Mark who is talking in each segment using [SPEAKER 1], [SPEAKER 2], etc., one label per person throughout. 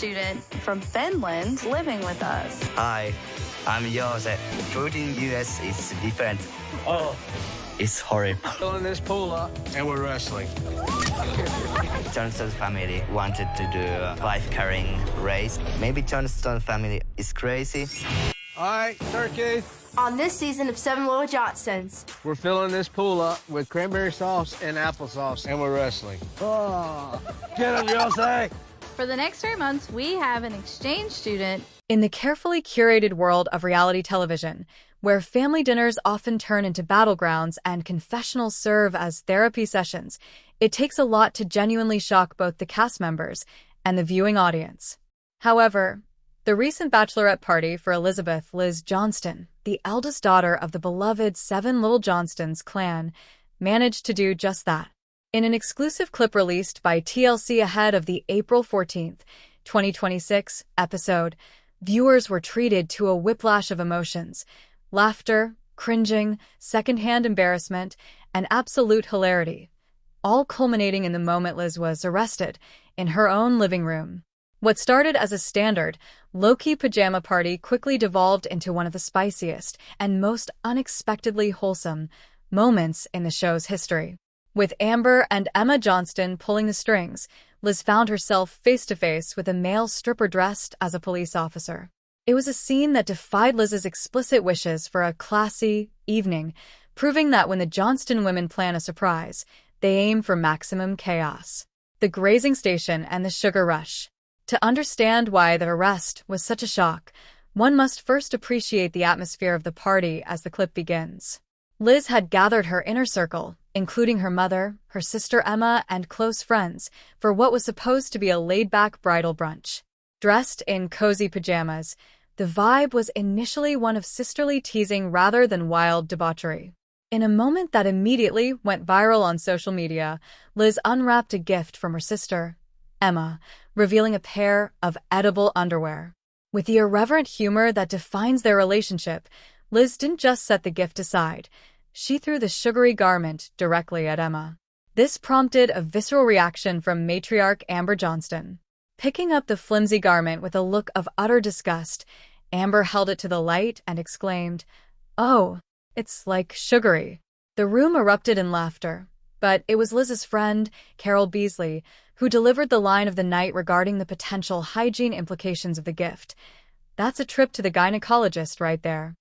[SPEAKER 1] student from Finland living with us.
[SPEAKER 2] Hi, I'm Jose. Food in US is different.
[SPEAKER 3] Oh,
[SPEAKER 2] It's horrible.
[SPEAKER 3] filling this pool up, and we're wrestling.
[SPEAKER 2] Johnston's family wanted to do a wife-carrying race. Maybe Johnston family is crazy.
[SPEAKER 3] All right, turkey.
[SPEAKER 4] On this season of 7 Little Johnstons,
[SPEAKER 3] We're filling this pool up with cranberry sauce and applesauce, and we're wrestling. Oh, get him, Jose.
[SPEAKER 5] For the next 3 months, we have an exchange student.
[SPEAKER 6] In the carefully curated world of reality television, where family dinners often turn into battlegrounds and confessionals serve as therapy sessions, it takes a lot to genuinely shock both the cast members and the viewing audience. However, the recent Bachelorette party for Elizabeth Liz Johnston, the eldest daughter of the beloved 7 Little Johnstons clan, managed to do just that. In an exclusive clip released by TLC ahead of the April 14th, 2026 episode, viewers were treated to a whiplash of emotions: laughter, cringing, secondhand embarrassment, and absolute hilarity, all culminating in the moment Liz was arrested in her own living room. What started as a standard, low-key pajama party quickly devolved into one of the spiciest and most unexpectedly wholesome moments in the show's history. With Amber and Emma Johnston pulling the strings, Liz found herself face-to-face with a male stripper dressed as a police officer. It was a scene that defied Liz's explicit wishes for a classy evening, proving that when the Johnston women plan a surprise, they aim for maximum chaos. The grazing station and the sugar rush. To understand why the arrest was such a shock, one must first appreciate the atmosphere of the party as the clip begins. Liz had gathered her inner circle, including her mother, her sister Emma, and close friends, for what was supposed to be a laid-back bridal brunch. Dressed in cozy pajamas, the vibe was initially one of sisterly teasing rather than wild debauchery. In a moment that immediately went viral on social media, Liz unwrapped a gift from her sister, Emma, revealing a pair of edible underwear. With the irreverent humor that defines their relationship, Liz didn't just set the gift aside. She threw the sugary garment directly at Emma. This prompted a visceral reaction from matriarch Amber Johnston. Picking up the flimsy garment with a look of utter disgust, Amber held it to the light and exclaimed, "Oh, it's like sugary." The room erupted in laughter, but it was Liz's friend, Carol Beasley, who delivered the line of the night regarding the potential hygiene implications of the gift. That's a trip to the gynecologist right there.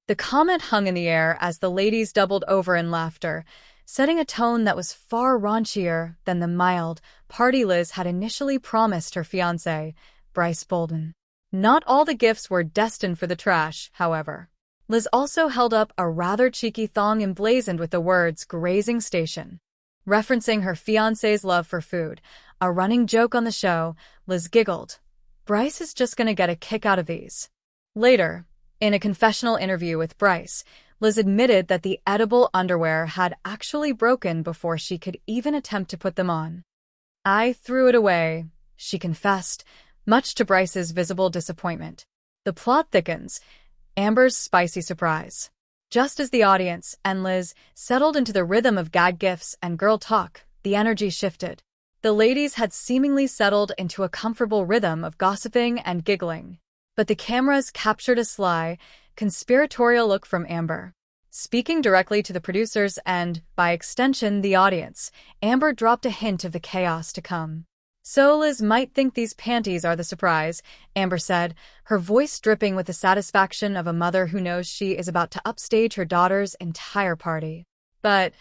[SPEAKER 6] The comment hung in the air as the ladies doubled over in laughter, setting a tone that was far raunchier than the mild party Liz had initially promised her fiancé, Bryce Bolden. Not all the gifts were destined for the trash, however. Liz also held up a rather cheeky thong emblazoned with the words "grazing station." Referencing her fiancé's love for food, a running joke on the show, Liz giggled, "Bryce is just gonna get a kick out of these." Later, in a confessional interview with Bryce, Liz admitted that the edible underwear had actually broken before she could even attempt to put them on. "I threw it away," she confessed, much to Bryce's visible disappointment. The plot thickens, Amber's spicy surprise. Just as the audience and Liz settled into the rhythm of gag gifts and girl talk, the energy shifted. The ladies had seemingly settled into a comfortable rhythm of gossiping and giggling. But the cameras captured a sly, conspiratorial look from Amber. Speaking directly to the producers and, by extension, the audience, Amber dropped a hint of the chaos to come. "So Liz might think these panties are the surprise," Amber said, her voice dripping with the satisfaction of a mother who knows she is about to upstage her daughter's entire party. "But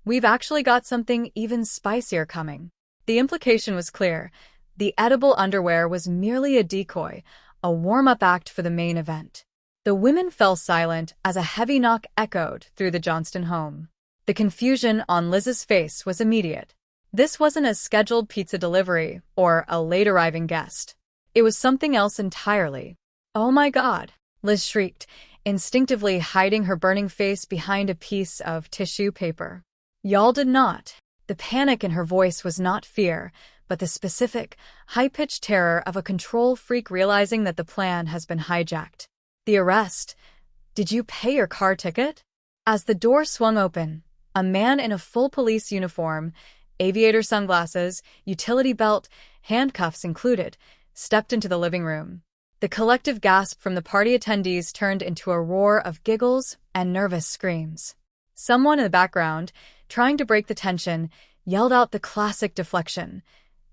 [SPEAKER 6] we've actually got something even spicier coming." The implication was clear. The edible underwear was merely a decoy, a warm-up act for the main event. The women fell silent as a heavy knock echoed through the Johnston home. The confusion on Liz's face was immediate. This wasn't a scheduled pizza delivery or a late-arriving guest. It was something else entirely. "Oh my God," Liz shrieked, instinctively hiding her burning face behind a piece of tissue paper. "Y'all did not." The panic in her voice was not fear, but the specific, high-pitched terror of a control freak realizing that the plan has been hijacked. "The arrest? Did you pay your car ticket?" As the door swung open, a man in a full police uniform, aviator sunglasses, utility belt, handcuffs included, stepped into the living room. The collective gasp from the party attendees turned into a roar of giggles and nervous screams. Someone in the background, trying to break the tension, yelled out the classic deflection.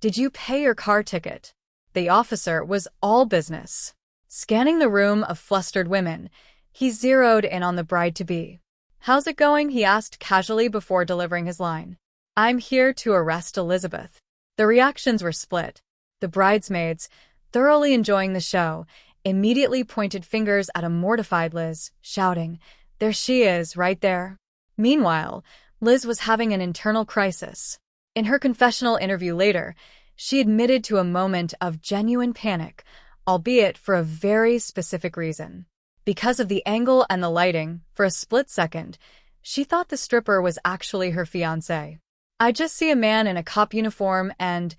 [SPEAKER 6] "Did you pay your car ticket?" The officer was all business. Scanning the room of flustered women, he zeroed in on the bride-to-be. "How's it going?" he asked casually before delivering his line. "I'm here to arrest Elizabeth." The reactions were split. The bridesmaids, thoroughly enjoying the show, immediately pointed fingers at a mortified Liz, shouting, "There she is, right there." Meanwhile, Liz was having an internal crisis. In her confessional interview later, she admitted to a moment of genuine panic, albeit for a very specific reason. Because of the angle and the lighting, for a split second, she thought the stripper was actually her fiancé. "I just see a man in a cop uniform and,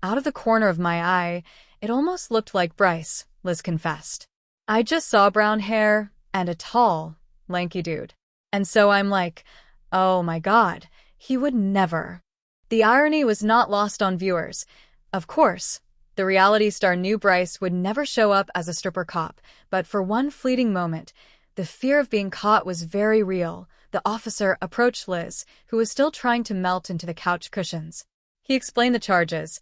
[SPEAKER 6] out of the corner of my eye, it almost looked like Bryce," Liz confessed. "I just saw brown hair and a tall, lanky dude. And so I'm like, oh my God, he would never." The irony was not lost on viewers. Of course, the reality star knew Bryce would never show up as a stripper cop, but for one fleeting moment, the fear of being caught was very real. The officer approached Liz, who was still trying to melt into the couch cushions. He explained the charges.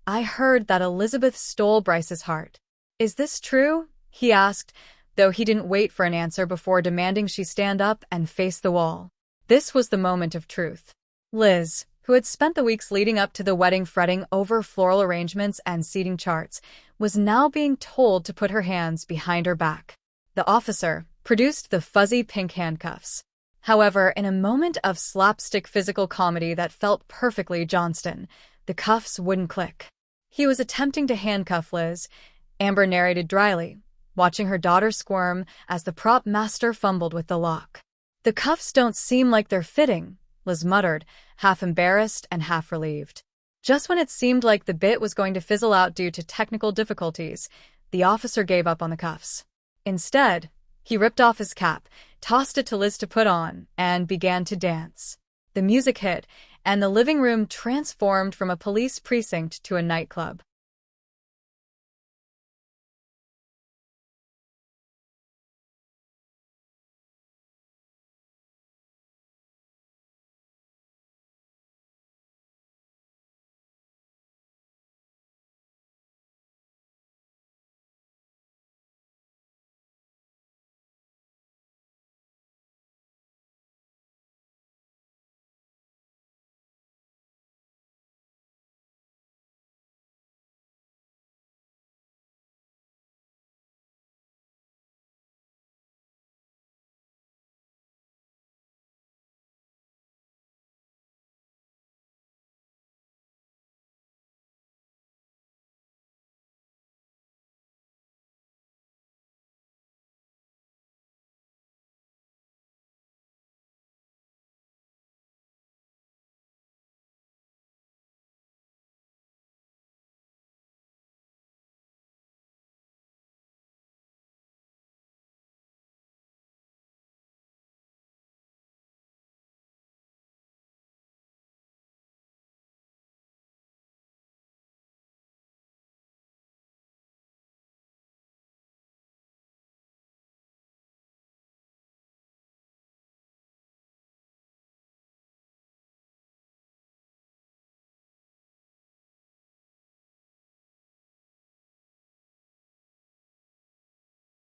[SPEAKER 6] "I heard that Elizabeth stole Bryce's heart. Is this true?" he asked, though he didn't wait for an answer before demanding she stand up and face the wall. This was the moment of truth. Liz, who had spent the weeks leading up to the wedding fretting over floral arrangements and seating charts, was now being told to put her hands behind her back. The officer produced the fuzzy pink handcuffs. However, in a moment of slapstick physical comedy that felt perfectly Johnston, the cuffs wouldn't click. "He was attempting to handcuff Liz," Amber narrated dryly, watching her daughter squirm as the prop master fumbled with the lock. "The cuffs don't seem like they're fitting," Liz muttered, half embarrassed and half relieved. Just when it seemed like the bit was going to fizzle out due to technical difficulties, the officer gave up on the cuffs. Instead, he ripped off his cap, tossed it to Liz to put on, and began to dance. The music hit, and the living room transformed from a police precinct to a nightclub.